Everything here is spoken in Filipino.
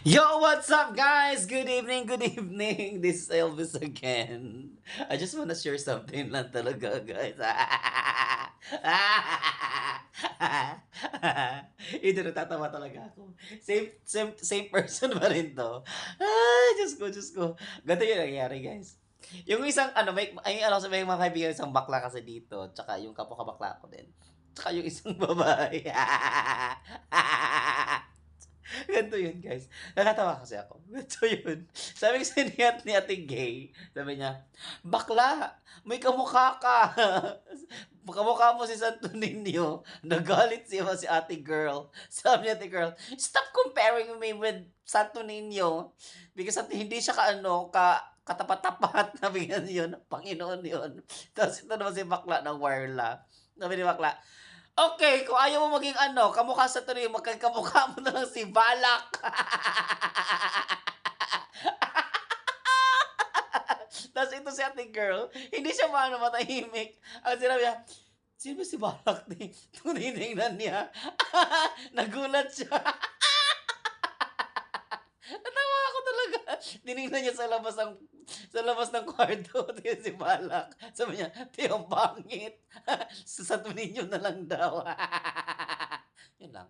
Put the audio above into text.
Yo, what's up, guys? Good evening, good evening. This is Elvis again. I just wanna share something lang talaga, guys. Ito, natatawa talaga ako. Same person pa rin to. Ay, Diyos ko. Ganito yung nangyari, guys. Yung isang, may mga kaibigan isang bakla kasi dito, tsaka yung kapwa-kabakla ko din. Tsaka yung isang babae. Ganito yun, guys. Nakatawa kasi ako. Ganito yun. Sabi kasi ni Ate Gay, sabi niya, "Bakla, may kamukha ka." Kamukha mo si Santo Niño. Nagalit si Ate Girl. Sabi ni Ate Girl, "Stop comparing me with Santo Niño." Because hindi siya katapat-tapat. Sabi niya yun. Panginoon yun. Tapos ito naman si Bakla ng Warla. Sabi ni Bakla, okay, kung ayaw mo maging kamukha sa Torino, magkakamukha mo na lang si Balak. Tapos ito si ate girl, hindi siya matahimik. Ang sinabi niya, sino si Balak? Tinignan niya. Nagulat siya. Natawa ako talaga. Tinignan niya sa labas ng kwarto, tingnan si Balak. Sabi niya, "Te, ang pangit." Sa Santo Niño na lang daw. Yun lang.